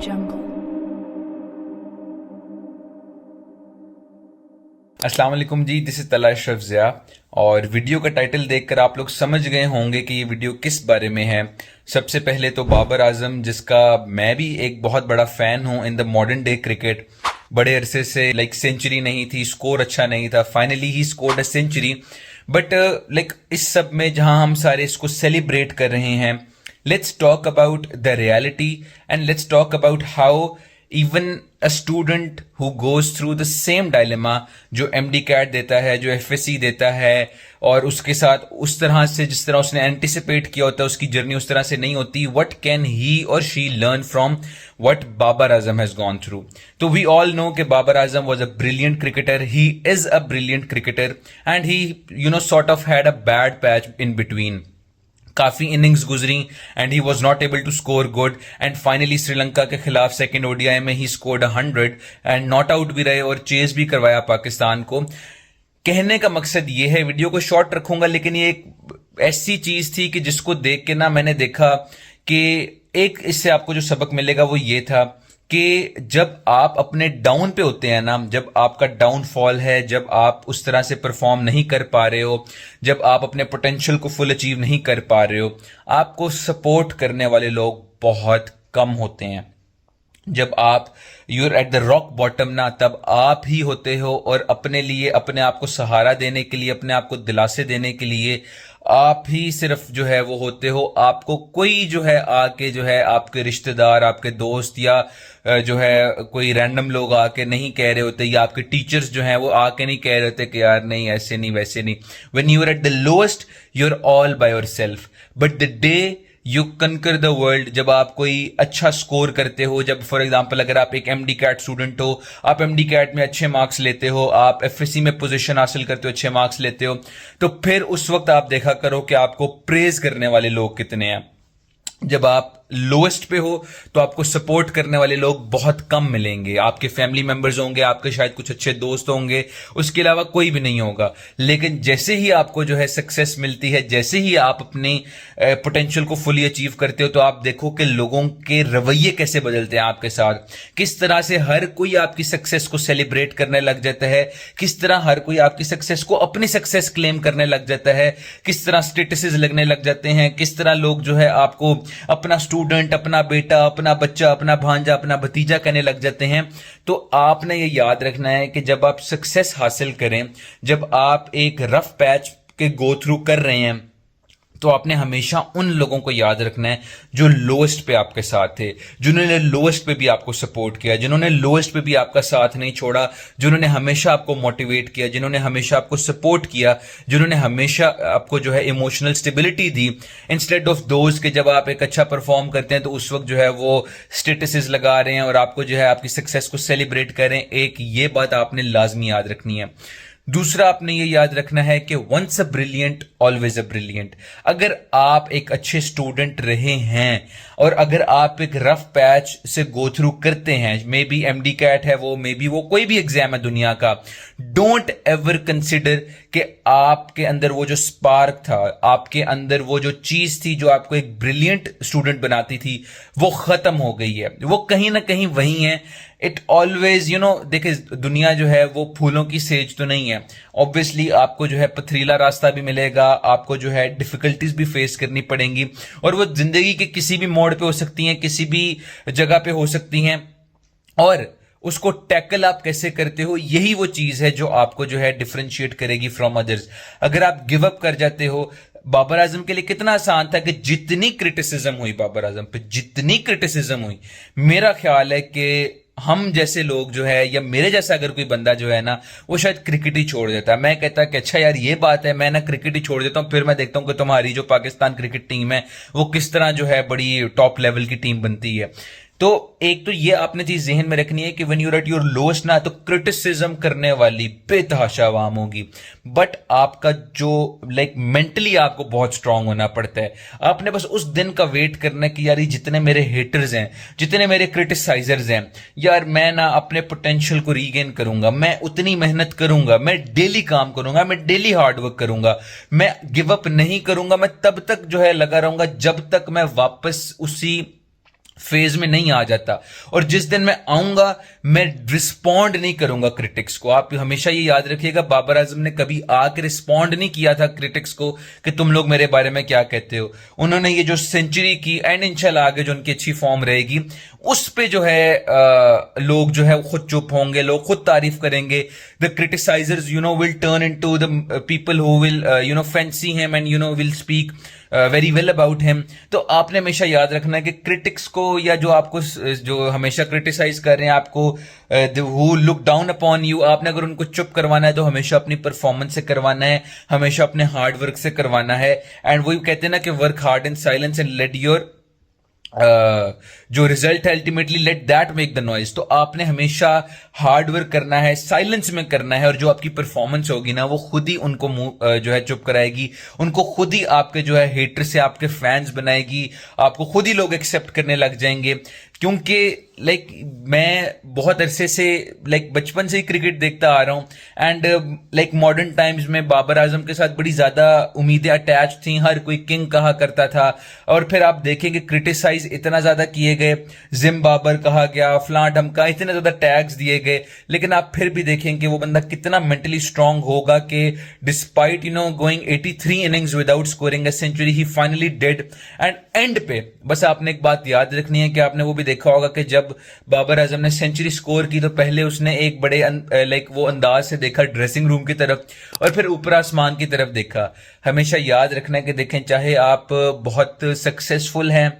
jungle. अस्सलाम वालेकुम जी, this is तला अशरफ ज़िया। और वीडियो का टाइटल देखकर आप लोग समझ गए होंगे कि ये वीडियो किस बारे में है। सबसे पहले तो बाबर आजम, जिसका मैं भी एक बहुत बड़ा फैन हूं in the modern day cricket. बड़े अरसे से सेंचुरी नहीं थी, स्कोर अच्छा नहीं था, फाइनली ही स्कोर्ड अ सेंचुरी। बट इस सब में जहां हम सारे इसको सेलिब्रेट कर रहे हैं, let's talk about the reality and let's talk about how even a student who goes through the same dilemma, जो एमडी कैट देता है, जो एफएससी देता है, और उसके साथ उस तरह से जिस तरह उसने एंटिसिपेट किया होता है उसकी जर्नी उस तरह से नहीं होती। व्हाट कैन ही और she learn from what Babar Azam has gone through? तो वी ऑल नो कि Babar Azam was a brilliant cricketer, he is a brilliant cricketer, and he sort of had a bad patch in between. काफी innings गुजरी and he was not able to score good, and finally Sri Lanka के खिलाफ second ODI में he scored 100 and not out भी रहे और chess भी करवाया पाकिस्तान को। कहने का मकसद ये है, वीडियो को शॉर्ट रखूंगा, लेकिन ये एक ऐसी चीज थी कि जिसको देख के ना मैंने देखा कि एक इससे आपको जो सबक मिलेगा वो ये था कि जब आप अपने डाउन पे होते हैं ना, जब आपका डाउनफॉल है, जब आप उस तरह से परफॉर्म नहीं कर पा रहे हो, जब आप अपने पोटेंशियल को फुल अचीव नहीं कर पा रहे हो, आपको सपोर्ट करने वाले लोग बहुत कम होते हैं। जब आप you're at the rock bottom ना, तब आप ही होते हो, और अपने लिए, अपने आप को सहारा देने के लिए, अपने आप को दिलासे देने के लिए आप ही सिर्फ जो है वो होते हो। आपको कोई जो है आके जो है आपके रिश्तेदार, आपके दोस्त, या जो है कोई रैंडम लोग आके नहीं कह रहे होते, या आपके टीचर्स जो हैं वो आके नहीं कह रहे होते कि यार नहीं, ऐसे नहीं, वैसे नहीं। When you are at the lowest you are all by yourself, but the day you conquer the world, जब आप कोई अच्छा स्कोर करते हो, जब फॉर एग्जांपल अगर आप एक एमडी कैट स्टूडेंट हो, आप एमडी कैट में अच्छे मार्क्स लेते हो, आप एफएससी में पोजीशन हासिल करते हो, अच्छे मार्क्स लेते हो, तो फिर उस वक्त आप देखा करो कि आपको प्रेज करने वाले लोग कितने हैं। जब आप लोएस्ट पे हो तो आपको सपोर्ट करने वाले लोग बहुत कम मिलेंगे। आपके फैमिली मेंबर्स होंगे, आपके शायद कुछ अच्छे दोस्त होंगे, उसके अलावा कोई भी नहीं होगा। लेकिन जैसे ही आपको जो है सक्सेस मिलती है, जैसे ही आप अपनी पोटेंशियल को फुली अचीव करते हो, तो आप देखो कि लोगों के रवैये कैसे बदलते हैं आपके साथ, किस तरह से हर कोई आपकी सक्सेस को सेलिब्रेट करने लग जाता है, किस तरह हर कोई आपकी सक्सेस को अपनी सक्सेस क्लेम करने लग जाता है, किस तरह स्टेटसेस लगने लग जाते हैं, किस तरह लोग जो है आपको अपना स्टूडेंट, अपना बेटा, अपना बच्चा, अपना भांजा, अपना भतीजा कहने लग जाते हैं। तो आपने ये याद रखना है कि जब आप सक्सेस हासिल करें, जब आप एक रफ पैच के गो थ्रू कर रहे हैं, तो आपने हमेशा उन लोगों को याद रखना है जो लोएस्ट पे आपके साथ थे, जिन्होंने लोएस्ट पे भी आपको सपोर्ट किया, जिन्होंने लोएस्ट पे भी आपका साथ नहीं छोड़ा, जिन्होंने हमेशा आपको मोटिवेट किया, जिन्होंने हमेशा आपको सपोर्ट किया, जिन्होंने हमेशा आपको जो है emotional stability the, instead of those के जब आप एक अच्छा परफॉर्म करते हैं तो उस वक्त जो है वो स्टेटसेस लगा रहे हैं और आपको जो है आपकी सक्सेस को सेलिब्रेट करें। एक ये बात आपने लाजमी याद रखनी है। दूसरा आपने ये याद रखना है कि once a brilliant always a brilliant. अगर आप एक अच्छे स्टूडेंट रहे हैं और अगर आप एक रफ पैच से गो थ्रू करते हैं, मे बी एमडी कैट है वो, मे बी वो कोई भी एग्जाम है दुनिया का, डोंट एवर कंसिडर कि आपके अंदर वो जो स्पार्क था, आपके अंदर वो जो चीज थी जो आपको एक ब्रिलियंट स्टूडेंट बनाती थी, वो खत्म हो गई है। वो कहीं ना कहीं वही है। इट ऑलवेज देखिए, दुनिया जो है वो फूलों की सेज तो नहीं है। ऑब्वियसली आपको जो है पथरीला रास्ता भी मिलेगा, आपको जो है डिफिकल्टीज भी फेस करनी पड़ेंगी, और वो जिंदगी के किसी भी मोड़ पे हो सकती हैं, किसी भी जगह पे हो सकती हैं, और उसको टैकल आप कैसे करते हो, यही वो चीज है जो आपको जो है डिफरेंशिएट करेगी फ्रॉम अदर्स। अगर आप गिव अप कर जाते हो, बाबर आजम के लिए कितना आसान था कि जितनी क्रिटिसिज्म हुई बाबर आजम पे, जितनी क्रिटिसिज्म हुई, मेरा ख्याल है कि हम जैसे लोग जो है, या मेरे जैसा अगर कोई बंदा जो है ना, वो शायद क्रिकेट ही छोड़ देता है। मैं कहता कि अच्छा यार ये बात है, मैं ना क्रिकेट ही छोड़ देता हूं, फिर मैं देखता हूं कि तुम्हारी जो पाकिस्तान क्रिकेट टीम है वो किस तरह जो है बड़ी टॉप लेवल की टीम बनती है। तो एक तो ये आपने चीज जहन में रखनी है कि when you are at your lowest ना, तो क्रिटिसिज्म करने वाली बेतहाशा आवाम होगी, बट आपका जो मेंटली आपको बहुत स्ट्रांग होना पड़ता है। आपने बस उस दिन का वेट करना है कि यार ये जितने मेरे हेटर्स हैं, जितने मेरे क्रिटिसाइजर्स हैं, यार मैं ना अपने पोटेंशियल को रीगेन करूंगा, मैं उतनी मेहनत करूंगा, मैं डेली काम करूंगा, मैं डेली हार्डवर्क करूंगा, मैं गिव अप नहीं करूंगा, मैं तब तक जो है लगा रहूंगा जब तक मैं वापस उसी फेज में नहीं आ जाता। और जिस दिन मैं आऊंगा मैं रिस्पॉन्ड नहीं करूंगा क्रिटिक्स को। आप हमेशा ये याद रखिएगा, बाबर आजम ने कभी आके रिस्पॉन्ड नहीं किया था क्रिटिक्स को कि तुम लोग मेरे बारे में क्या कहते हो। उन्होंने ये जो सेंचुरी की एंड इंशाल्लाह आगे जो उनकी अच्छी फॉर्म रहेगी उस पे जो है लोग जो है खुद चुप होंगे, लोग खुद तारीफ करेंगे। The criticisers will turn into the people who will fancy him and will speak very well about him. तो आपने हमेशा याद रखना है कि क्रिटिक्स को या जो आपको जो हमेशा क्रिटिसाइज कर रहे हैं आपको, who look down upon you, आपने अगर उनको चुप करवाना है तो हमेशा अपनी परफॉर्मेंस से करवाना है, हमेशा अपने हार्ड वर्क से करवाना है। एंड वही कहते हैं ना कि work hard in silence and let your जो रिजल्ट है ultimately let that make the noise. तो आपने हमेशा हार्ड वर्क करना है, साइलेंस में करना है, और जो आपकी परफॉर्मेंस होगी ना वो खुद ही उनको जो है चुप कराएगी, उनको खुद ही आपके जो है हेटर से आपके फैंस बनाएगी, आपको खुद ही लोग एक्सेप्ट करने लग जाएंगे। क्योंकि मैं बहुत अरसे से बचपन से ही क्रिकेट देखता आ रहा हूं एंड मॉडर्न टाइम्स में बाबर आजम के साथ बड़ी ज्यादा उम्मीदें अटैच थी, हर कोई किंग कहा करता था। और फिर आप देखेंगे क्रिटिसाइज इतना ज्यादा किए गए, जिम बाबर कहा गया, फलां ढमका, इतने ज्यादा टैग्स दिए गए, लेकिन आप फिर भी देखेंगे वो बंदा कितना मेंटली स्ट्रांग होगा कि despite going 83 innings without scoring a century ही फाइनली डिड। एंड एंड पे बस आपने एक बात याद रखनी है कि आपने वो भी देखा होगा कि जब बाबर आजम ने सेंचुरी स्कोर की तो पहले उसने एक बड़े वो अंदाज से देखा ड्रेसिंग रूम की तरफ और फिर ऊपर आसमान की तरफ देखा। हमेशा याद रखना है कि देखें, चाहे आप बहुत सक्सेसफुल हैं,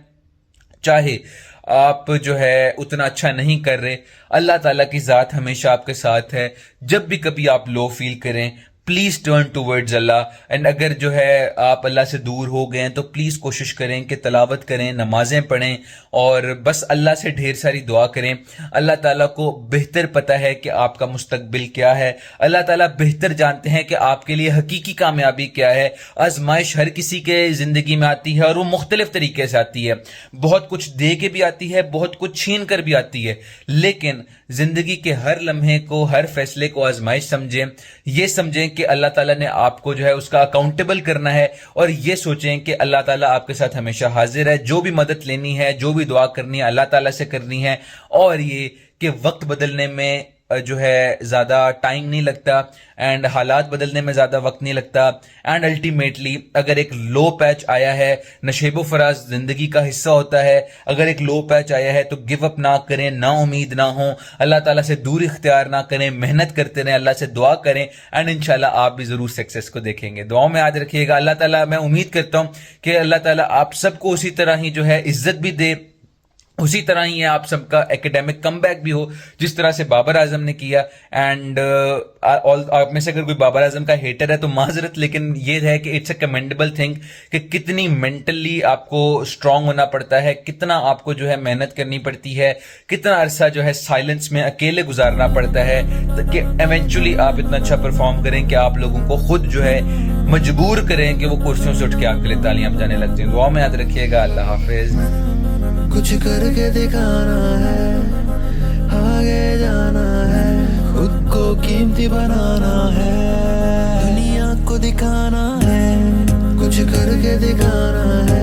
चाहे आप जो है उतना अच्छा नहीं कर रहे, अल्लाह ताला की जात हमेशा आपके साथ है। जब भी कभी आप लो फील करें please turn towards Allah. And अगर जो है आप अल्लाह से दूर हो गए हैं तो प्लीज कोशिश करें कि तलावत करें, नमाजें पढ़ें और बस अल्लाह से ढेर सारी दुआ करें। अल्लाह ताला को बेहतर पता है कि आपका मुस्तकबिल क्या है, अल्लाह ताला बेहतर जानते हैं कि आपके लिए हकीकी कामयाबी क्या है। आजमाइश हर किसी के जिंदगी में आती है और वो मुख्तलिफ तरीके से आती है, बहुत कुछ दे के भी आती है, बहुत कुछ छीन कर भी आती है, लेकिन जिंदगी के हर लम्हे को, हर फैसले को आजमाइश समझें। ये समझें कि अल्लाह ताला ने आपको जो है उसका अकाउंटेबल करना है, और ये सोचें कि अल्लाह ताला आपके साथ हमेशा हाजिर है। जो भी मदद लेनी है, जो भी दुआ करनी है, अल्लाह ताला से करनी है। और ये कि वक्त बदलने में जो है ज्यादा टाइम नहीं लगता एंड हालात बदलने में ज्यादा वक्त नहीं लगता। एंड अल्टीमेटली अगर एक लो पैच आया है, नशेबो फराज जिंदगी का हिस्सा होता है, अगर एक लो पैच आया है तो गिव अप ना करें, ना उम्मीद ना हो, अल्लाह ताला से दूर इख्तियार ना करें, मेहनत करते रहें, अल्लाह से दुआ करें एंड इंशाल्लाह आप भी जरूर सक्सेस को देखेंगे। दुआओं में याद रखिएगा। अल्लाह ताला, मैं उम्मीद करता हूं कि अल्लाह ताला आप सबको उसी तरह ही जो है इज्जत भी दे, उसी तरह ही आप सबका एकेडमिक कमबैक भी हो जिस तरह से बाबर आजम ने किया। एंड आप में से अगर कोई बाबर आजम का हेटर है तो माजरत, लेकिन ये है कि इट्स अ कमेंडेबल थिंग कि कितनी मेंटली आपको स्ट्रांग होना पड़ता है, कितना आपको जो है मेहनत करनी पड़ती है, कितना अरसा जो है साइलेंस में अकेले गुजारना पड़ता है कि इवेंचुअली आप इतना अच्छा परफॉर्म करें कि आप लोगों को खुद जो है मजबूर करें कि वो कुर्सियों से उठ के आपके लिए तालियां बजाने लग जाए। दुआ में याद रखिएगा। अल्लाह हाफिज। कुछ करके दिखाना है, आगे जाना है, खुद को कीमती बनाना है, दुनिया को दिखाना है, कुछ करके दिखाना है।